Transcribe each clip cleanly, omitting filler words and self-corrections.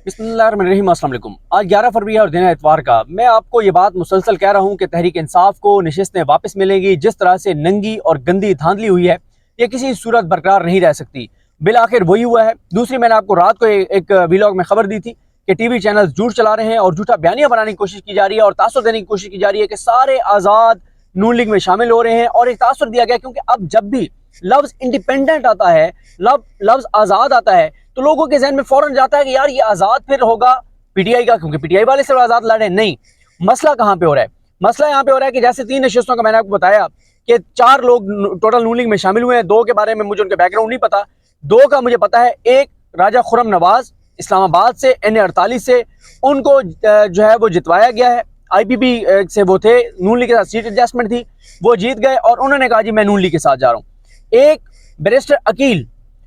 बिस्मिल्लाहिर्रहमानिर्रहीम। अस्सलाम वालेकुम। आज 11 फरवरी है और दिन है इतवार का। मैं आपको ये बात मुसलसल कह रहा हूँ कि तहरीक इंसाफ को नशिस्तें वापस मिलेंगी। जिस तरह से नंगी और गंदी धांधली हुई है, ये किसी सूरत बरकरार नहीं रह सकती। बिल आखिर वही हुआ है। दूसरी, मैंने आपको रात को एक व्लॉग में खबर दी थी कि टीवी चैनल झूठ चला रहे हैं और झूठा बयानिया बनाने की कोशिश की जा रही है और तासुर देने की कोशिश की जा रही है कि सारे आज़ाद नून लीग में शामिल हो रहे हैं। और एक तासुर दिया गया क्योंकि अब जब भी लफ्ज इंडिपेंडेंट आता है, लफ्ज आज़ाद आता है, तो लोगों के जहन में फौरन जाता है कि यार ये आज़ाद फिर होगा पीटीआई का, क्योंकि पीटीआई वाले सिर्फ आज़ाद लड़ रहे हैं। नहीं, मसला कहाँ पे हो रहा है? मसला यहाँ पे हो रहा है कि जैसे 3 नशिस्तों का मैंने आपको बताया कि 4 लोग टोटल नून लीग में शामिल हुए हैं। 2 के बारे में मुझे उनके बैकग्राउंड नहीं पता, 2 का मुझे पता है। एक राजा खुर्रम नवाज इस्लामाबाद से NA 48 से, उनको जो है वो जितवाया गया है। IPP से वो थे, नून लीग के साथ सीट एडजस्टमेंट थी, वो जीत गए और उन्होंने कहा जी मैं नून लीग के साथ जा रहा हूँ। एक बैरिस्टर अकील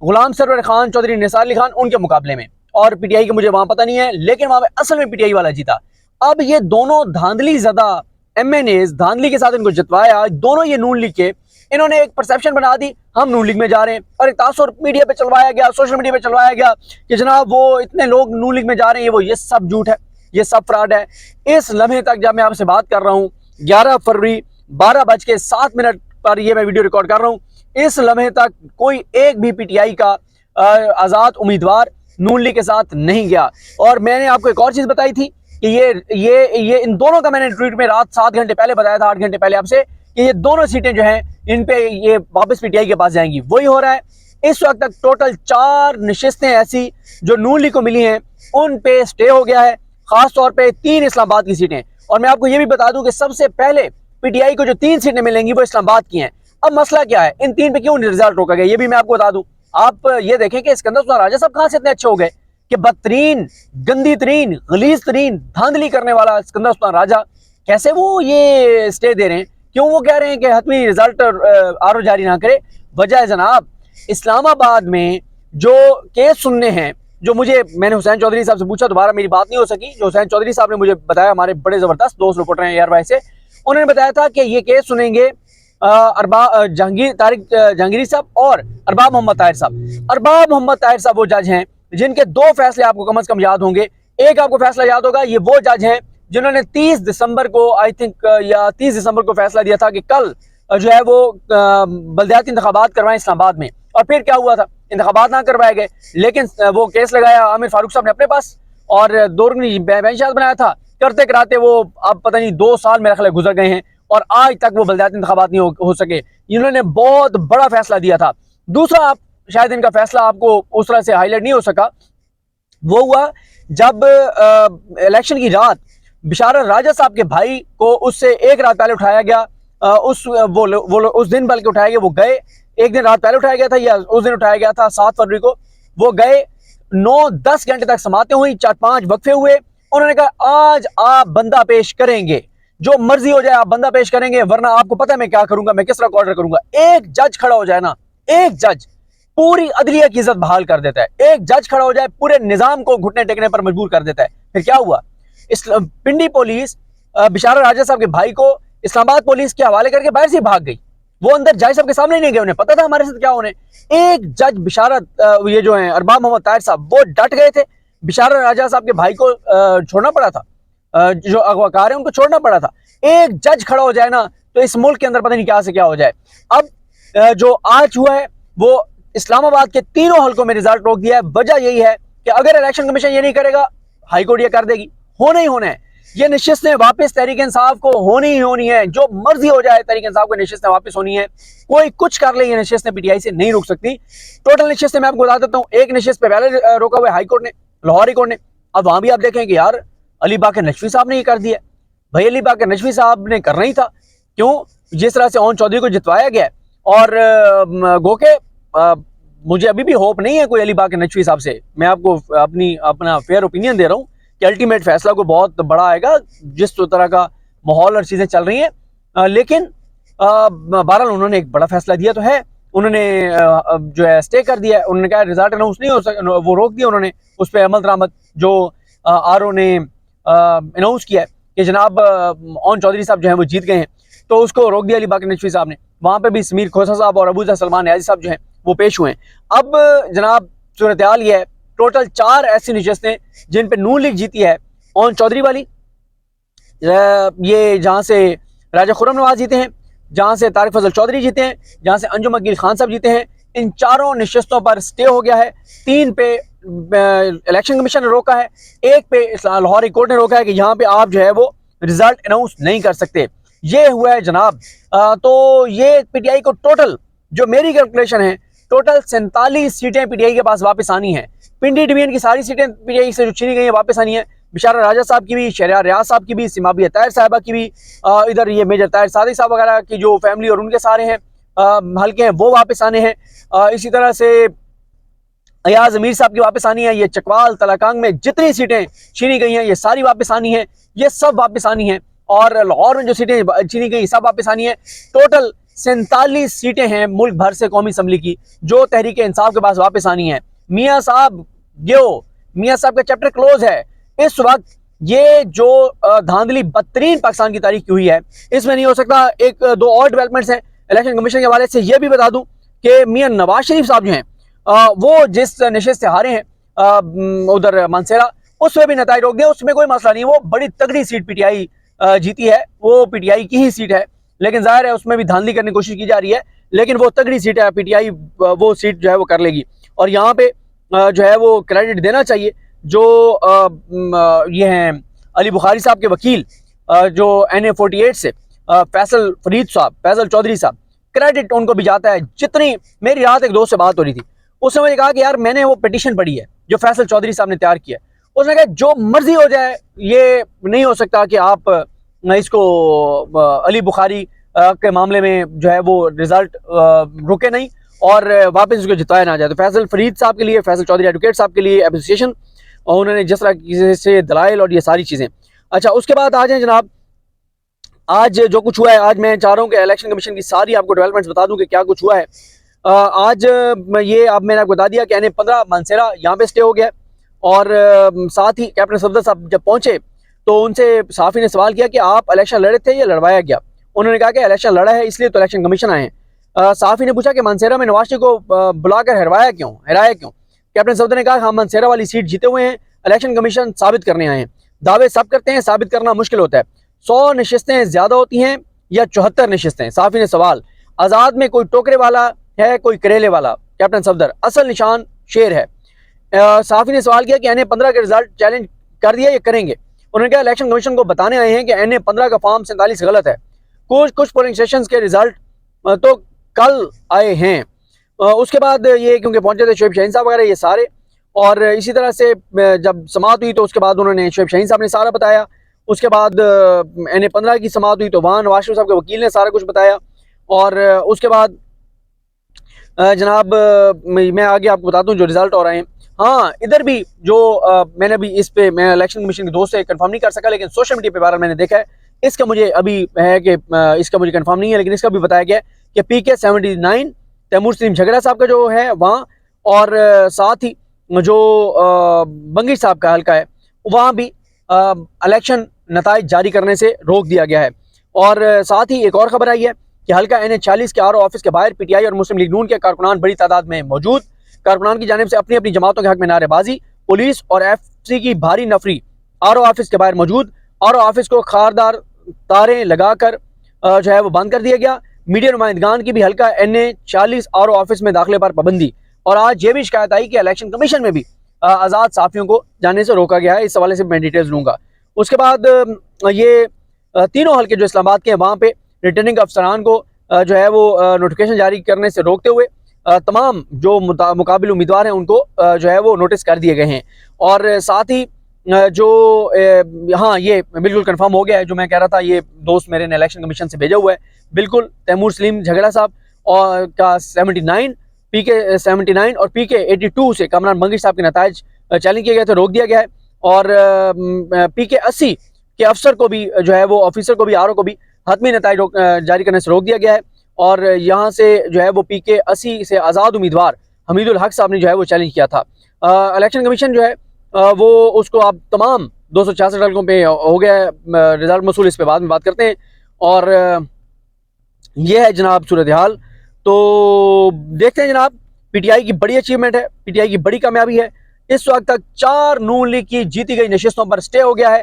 गुलाम सरवर खान, चौधरी निसार अली खान, उनके मुकाबले में, और पीटीआई के मुझे वहां पता नहीं है, लेकिन वहां पे असल में पीटीआई वाला जीता। अब ये दोनों धांधली ज़्यादा MNAs धांधली के साथ इनको जितवाया, दोनों ये नून लीग के, इन्होंने एक परसेप्शन बना दी हम नून लीग में जा रहे हैं, और एक तासुर मीडिया पे चलवाया गया, सोशल मीडिया पे चलवाया गया कि जनाब वो इतने लोग नून लीग में जा रहे हैं, ये सब झूठ है, ये सब फ्रॉड है। इस लम्हे तक जब मैं आपसे बात कर रहा हूँ, 11 फरवरी 12:07 पर ये मैं वीडियो रिकॉर्ड कर रहा हूँ, इस लम्हे तक कोई एक भी पीटीआई का आज़ाद उम्मीदवार नून लीग के साथ नहीं गया। और मैंने आपको एक और चीज़ बताई थी कि ये इन दोनों का मैंने ट्वीट में रात 7 घंटे पहले बताया था, 8 घंटे पहले आपसे, कि ये दोनों सीटें जो हैं इन पे ये वापस पीटीआई के पास जाएंगी। वही हो रहा है। इस वक्त तक टोटल 4 नशिस्तें ऐसी जो नून लीग को मिली हैं उन पे स्टे हो गया है, खासतौर पर 3 इस्लामाबाद की सीटें। और मैं आपको ये भी बता दूं कि सबसे पहले पीटीआई को जो 3 सीटें मिलेंगी वो इस्लामाबाद की हैं। अब मसला क्या है, इन 3 पे क्यों रिजल्ट रोका गया, ये भी मैं आपको बता दूं। आप ये देखें कि सिकंदर सुल्तान राजा साहब कहां से इतने अच्छे हो गए कि बदतरीन, गंदी तरीन, गलीज तरीन धांधली करने वाला सिकंदर सुल्तान राजा कैसे वो ये स्टे दे रहे हैं? क्यों वो कह रहे हैं कि हतमी रिजल्ट आरओ जारी ना करे? वजह है जनाब, इस्लामाबाद में जो केस सुनने हैं, जो मैंने हुसैन चौधरी साहब से पूछा, दोबारा मेरी बात नहीं हो सकी, जो हुसैन चौधरी साहब ने मुझे बताया, हमारे बड़े जबरदस्त दोस्त रिपोर्टर हैं एयरवाई से, उन्होंने बताया था कि ये केस सुनेंगे जहांगीरी साहब और अरबाब मोहम्मद ताहिर साहब। अरबाब मोहम्मद ताहिर साहब वो जज हैं जिनके 2 फैसले आपको कम से कम याद होंगे। एक आपको फैसला याद होगा, ये वो जज हैं जिन्होंने 30 दिसंबर को आई थिंक या 30 दिसंबर को फैसला दिया था कि कल जो है वो बल्दियाती इंतखाबात करवाएं इस्लामाबाद में। और फिर क्या हुआ था, इंतखाबात ना करवाए गए, लेकिन वो केस लगाया आमिर फारूक साहब ने अपने पास और दोरगनी बेंच बनाया था। करते कराते वो अब पता नहीं 2 साल मेरे ख्याल गुजर गए हैं और आज तक वो बल्दियाती इंतखाबात नहीं हो सके। इन्होंने बहुत बड़ा फैसला दिया था। दूसरा, आप शायद इनका फैसला आपको उस तरह से हाईलाइट नहीं हो सका, वो हुआ जब इलेक्शन की रात बिशारत राजा साहब के भाई को उससे एक रात पहले उठाया गया। उस दिन बल्कि उठाया गया, वो गए, एक दिन रात पहले उठाया गया था या उस दिन उठाया गया था 7 फरवरी को। वो गए, 9-10 घंटे तक समातें हुई, 4-5 वक्फे हुए। उन्होंने कहा आज आप बंदा पेश करेंगे, जो मर्जी हो जाए आप बंदा पेश करेंगे, वरना आपको पता है मैं क्या करूंगा, मैं किस तरह ऑर्डर करूंगा। एक जज खड़ा हो जाए ना, एक जज पूरी अदलिया की इज्जत बहाल कर देता है। एक जज खड़ा हो जाए पूरे निजाम को घुटने टेकने पर मजबूर कर देता है। फिर क्या हुआ, इस पिंडी पुलिस बिशारत राजा साहब के भाई को इस्लामाबाद पुलिस के हवाले करके बाहर से भाग गई। वो अंदर जज साहब के सामने नहीं गए, उन्हें पता था हमारे साथ क्या होने। एक जज बिशारत ये जो है अरबाब मोहम्मद ताहिर साहब, वो डट गए थे। बिशारत राजा साहब के भाई को छोड़ना पड़ा था, जो अगवाकार है उनको छोड़ना पड़ा था। एक जज खड़ा हो जाए ना तो इस मुल्क के अंदर पता नहीं क्या से क्या हो जाए। अब जो आज हुआ है वो इस्लामाबाद के 3 हल्कों में रिजल्ट रोक दिया है। वजह यही है कि अगर इलेक्शन कमीशन ये नहीं करेगा, हाई कोर्ट ये कर देगी, होना ही होना है। ये नशिस्तें वापस तहरीक इंसाफ को होनी ही होनी है, जो मर्जी हो जाए तहरीक इंसाफ को नशिस्तें वापस होनी है। कोई कुछ कर ले, ये नशिस्तें पीटीआई से नहीं रुक सकती। टोटल नशिस्तें मैं आपको बता देता हूँ। एक नशिस्त पे पहले रोका हुआ है हाई कोर्ट ने, लाहौर हाई कोर्ट ने। अब वहां भी आप देखें कि यार अली बाकर नजवी साहब ने ये कर दिया। भाई अली बाकर नजवी साहब ने करना ही था, क्यों? जिस तरह से ओन चौधरी को जितवाया गया और गोके मुझे अभी भी होप नहीं है कोई अली बाकर नजवी साहब से। मैं आपको अपना फेयर ओपिनियन दे रहा हूँ कि अल्टीमेट फैसला को बहुत बड़ा आएगा जिस तरह का माहौल और चीज़ें चल रही हैं। लेकिन बहरहाल उन्होंने एक बड़ा फैसला दिया तो है, उन्होंने जो है स्टे कर दिया है। उन्होंने कहा रिजल्ट अनाउंस नहीं हो सका, वो रोक दिया उन्होंने, उस पर अमल दरामद जो आरओ ने अनाउंस किया है कि जनाब ओन चौधरी साहब जो हैं वो जीत गए हैं, तो उसको रोक दिया अली बाकर नजवी साहब ने। वहाँ पे भी समीर खोसा साहब और अबूजा सलमान न्याजी साहब जो हैं वो पेश हुए हैं। अब जनाब सूरत हाल ये है टोटल 4 ऐसी नशस्तें जिन पे नून लीग जीती है। ओन चौधरी वाली, ये जहाँ से राजा खुर्रम नवाज जीते हैं, जहाँ से तारिक फजल चौधरी जीते हैं, जहाँ से अंजुम अकील खान साहब जीते हैं, इन चारों नशस्तों पर स्टे हो गया है। 3 पे इलेक्शन कमीशन ने रोका है, 1 पे लाहौर हाई कोर्ट ने रोका है कि यहाँ पे आप जो है वो रिजल्ट अनाउंस नहीं कर सकते। ये हुआ है जनाब। तो ये पीटीआई को टोटल, जो मेरी कैलकुलेशन है, टोटल 47 सीटें पीटीआई के पास वापस आनी है। पिंडी डिवीजन की सारी सीटें पीटीआई से जो छीनी गई हैं वापस आनी है। बिशारा राजा साहब की भी, शहरियार रियाज साहब की भी, सिमाबी अतायर साहिबा की भी, इधर ये मेजर ताहिर सादिक साहब वगैरह की जो फैमिली और उनके सारे हैं हल्के हैं वो वापस आने हैं। इसी तरह से अयाज अमीर साहब की वापस आनी है। ये चकवाल तलाकांग में जितनी सीटें छीनी गई हैं ये सारी वापस आनी है, ये सब वापस आनी है। और लाहौर में जो सीटें छीनी गई सब वापस आनी है। टोटल 47 सीटें हैं मुल्क भर से कौमी असम्बली की जो तहरीक इंसाफ के पास वापस आनी है। मियाँ साहब मियाँ साहब का चैप्टर क्लोज है। इस वक्त ये जो धांधली बदतरीन पाकिस्तान की तारीख की हुई है इसमें नहीं हो सकता। एक दो और डेवलपमेंट्स हैं इलेक्शन कमीशन के हवाले से। ये भी बता दूं कि मियाँ नवाज शरीफ साहब जो हैं वो जिस नशस्त से हारे हैं उधर मानसेरा, उसमें भी नताइज रोक दिया, उसमें कोई मसला नहीं है। वो बड़ी तगड़ी सीट पीटीआई जीती है, वो पीटीआई की ही सीट है, लेकिन जाहिर है उसमें भी धांधली करने की कोशिश की जा रही है, लेकिन वो तगड़ी सीट है, पीटीआई वो सीट जो है वो कर लेगी। और यहाँ पे जो है वो क्रेडिट देना चाहिए जो ये हैं अली बुखारी साहब के वकील जो NA-48 से फैसल फरीद साहब, फैसल चौधरी साहब, क्रेडिट उनको भी जाता है। जितनी मेरी रात एक दोस्त से बात हो रही थी, उसने मुझे कहा कि यार मैंने वो पिटीशन पढ़ी है जो फैसल चौधरी साहब ने तैयार किया। उसने कहा जो मर्जी हो जाए ये नहीं हो सकता कि आप इसको अली बुखारी के मामले में जो है वो रिजल्ट रुके नहीं और वापस उसको जिताया ना जाए। तो फैसल फरीद साहब के लिए, फैसल चौधरी एडवोकेट साहब के लिए एप्रिसिएशन, और उन्होंने जिस तरह से दलाइल और ये सारी चीज़ें। अच्छा, उसके बाद आ जाए जनाब, आज जो कुछ हुआ है, आज मैं चाह रहा हूँ कि इलेक्शन कमीशन की सारी आपको डेवलपमेंट्स बता दूं कि क्या कुछ हुआ है। आज ये अब मैंने आपको बता दिया कि NA-15 मानसेरा यहाँ पे स्टे हो गया। और साथ ही कैप्टन सफदर साहब जब पहुंचे तो उनसे सहाफ़ी ने सवाल किया कि आप इलेक्शन लड़े थे या लड़वाया गया। उन्होंने कहा कि इलेक्शन लड़ा है इसलिए तो इलेक्शन कमीशन आए हैं। सहाफ़ी ने पूछा कि मानसेरा में नवाज शरीफ को बुलाकर हराया क्यों। कैप्टन सफदर ने कहा हम मानसेरा वाली सीट जीते हुए हैं, इलेक्शन कमीशन साबित करने आए हैं। दावे सब करते हैं, साबित करना मुश्किल होता है। 100 नशस्तें ज़्यादा होती हैं या 74 नशस्तें। सहाफ़ी ने सवाल, आज़ाद में कोई टोकरे वाला है कोई करेले वाला। कैप्टन सफदर, असल निशान शेर है। सहाफ़ी ने सवाल किया कि NA-15 के रिजल्ट चैलेंज कर दिया या करेंगे। उन्होंने कहा इलेक्शन कमीशन को बताने आए हैं कि NA-15 का फॉर्म 47 गलत है। कुछ पोलिंग स्टेशन के रिजल्ट तो कल आए हैं। उसके बाद ये क्योंकि पहुंचे थे शोएब शाहीन साहब वगैरह ये सारे, और इसी तरह से जब समाअत हुई तो उसके बाद उन्होंने शोएब शाहीन साहब ने सारा बताया। उसके बाद NA-15 की समाअत हुई तो वहाँ नवाज शरीफ साहब के वकील ने सारा कुछ बताया। और उसके बाद जनाब मैं आगे आपको बता दूं जो रिजल्ट हो रहे हैं। हाँ, इधर भी जो मैंने भी इस पे मैं इलेक्शन कमीशन के दोस्त से कंफर्म नहीं कर सका, लेकिन सोशल मीडिया पे बार मैंने देखा है। इसका मुझे अभी है कि इसका मुझे कंफर्म नहीं है, लेकिन इसका भी बताया गया कि PK 79 तैमूर सलीम झगड़ा साहब का जो है वहाँ, और साथ ही जो बंगी साहब का हल्का है वहाँ भी इलेक्शन नताइज जारी करने से रोक दिया गया है। और साथ ही एक और खबर आई है कि हल्का NA-40 के RO ऑफिस के बाहर पीटीआई और मुस्लिम लीग नून के कारकुनान बड़ी तादाद में मौजूद। कारकुनान की जानिब से अपनी अपनी जमातों के हक में नारेबाजी, पुलिस और FC की भारी नफरी RO ऑफिस के बाहर मौजूद। RO ऑफिस को खारदार तारें लगाकर जो है वो बंद कर दिया गया। मीडिया नुमाइंदगान की भी हल्का NA-40 RO ऑफिस में दाखिले पर पाबंदी। और आज ये भी शिकायत आई कि इलेक्शन कमीशन में भी आज़ाद साफियों को जाने से रोका गया है। इस हवाले से मैं डिटेल्स लूँगा। उसके बाद ये तीनों हल्के जो इस्लामाबाद के हैं वहाँ पे रिटर्निंग अफसरान को जो है वो नोटिफिकेशन जारी करने से रोकते हुए तमाम जो मुकाबिल उम्मीदवार हैं उनको जो है वो नोटिस कर दिए गए हैं। और साथ ही जो हाँ ये बिल्कुल कंफर्म हो गया है जो मैं कह रहा था, ये दोस्त मेरे ने इलेक्शन कमीशन से भेजा हुआ है बिल्कुल। तैमूर सलीम झगड़ा साहब और का 79, PK 79 और PK 82 से कामरान बंगी साहब के नताइज चैलेंज किए गए थे, रोक दिया गया है। और PK 80 के अफसर को भी जो है वो ऑफिसर को भी RO को भी हतमी नताइज जारी करने से रोक दिया गया है। और यहाँ से जो है वो PK 80 से आज़ाद उम्मीदवार हमीदुल हक साहब ने जो है वो चैलेंज किया था। इलेक्शन कमीशन जो है वो उसको अब तमाम 266 हल्कों पे हो गया है रिजल्ट मसूल। इस पे बाद में बात करते हैं। और ये है जनाब सूरत हाल। तो देखते हैं जनाब, PTI की बड़ी अचीवमेंट है, PTI की बड़ी कामयाबी है इस वक्त तक 4 नून लीग की जीती गई नशिस्तों पर स्टे हो गया है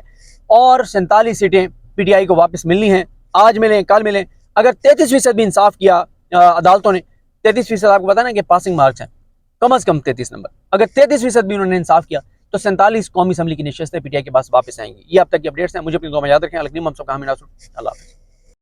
और 47 सीटें पीटीआई को वापस मिलनी हैं। आज मिलें, कल मिलें। अगर 33% भी इंसाफ किया अदालतों ने, 33% आपको पता ना कि पासिंग मार्क्स हैं, कम से कम 33 नंबर, अगर 33% भी उन्होंने इंसाफ किया तो 47 कौमी असम्बली की नशिस्तें पीटीआई के पास वापस आएंगी। ये अब तक की अपडेट्स हैं। मुझे अपनी दुआ में याद रखें। अल्लाह हाफ़िज़।